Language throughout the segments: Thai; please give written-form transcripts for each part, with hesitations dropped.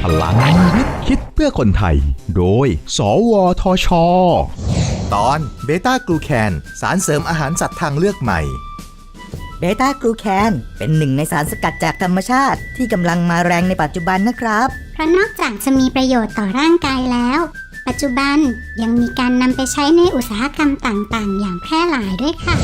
พลังวิทย์คิดเพื่อคนไทยโดยสวทช.ตอนเบต้ากลูแคนสารเสริมอาหารสัตว์ทางเลือกใหม่เบต้ากลูแคนเป็นหนึ่งในสารสกัดจากธรรมชาติที่กำลังมาแรงในปัจจุบันนะครับเพราะนอกจากจะมีประโยชน์ต่อร่างกายแล้วปัจจุบันยังมีการนำไปใช้ในอุตสาหกรรมต่างๆอย่างแพร่หลายด้วยค่ะ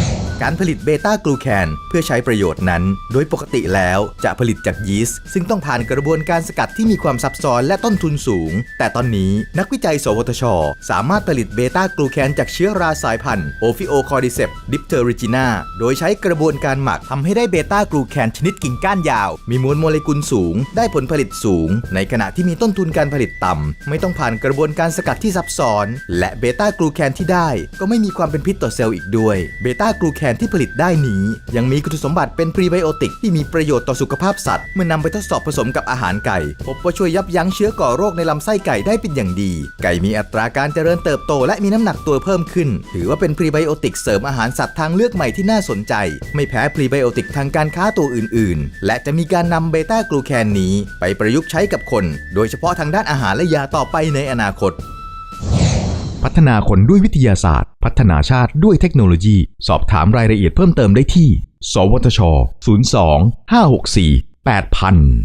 การผลิตเบต้ากลูแคนเพื่อใช้ประโยชน์นั้นโดยปกติแล้วจะผลิตจากยีสต์ซึ่งต้องผ่านกระบวนการสกัดที่มีความซับซ้อนและต้นทุนสูงแต่ตอนนี้นักวิจัยสวทช.สามารถผลิตเบต้ากลูแคนจากเชื้อราสายพันธุ์โอฟิโอคอร์ดิเซปดิปเทอริจินาโดยใช้กระบวนการหมักทำให้ได้เบต้ากลูแคนชนิดกิ่งก้านยาวมีมวลโมเลกุลสูงได้ผลผลิตสูงในขณะที่มีต้นทุนการผลิตต่ำไม่ต้องผ่านกระบวนการสกัดที่ซับซ้อนและเบต้ากลูแคนที่ได้ก็ไม่มีความเป็นพิษต่อเซลล์อีกด้วยเบต้ากลูแคนที่ผลิตได้นี้ยังมีคุณสมบัติเป็นพรีไบโอติกที่มีประโยชน์ต่อสุขภาพสัตว์เมื่อนำไปทดสอบผสมกับอาหารไก่พบว่าช่วยยับยั้งเชื้อก่อโรคในลำไส้ไก่ได้เป็นอย่างดีไก่มีอัตราการเจริญเติบโตและมีน้ำหนักตัวเพิ่มขึ้นถือว่าเป็นพรีไบโอติกเสริมอาหารสัตว์ทางเลือกใหม่ที่น่าสนใจไม่แพ้พรีไบโอติกทางการค้าตัวอื่นๆและจะมีการนำเบต้ากลูแคนนี้ไปประยุกต์ใช้กับคนโดยเฉพาะทางด้านอาหารและยาต่อไปในอนาคตพัฒนาคนด้วยวิทยาศาสตร์พัฒนาชาติด้วยเทคโนโลยีสอบถามรายละเอียดเพิ่มเติมได้ที่สวทช. 02 564 8000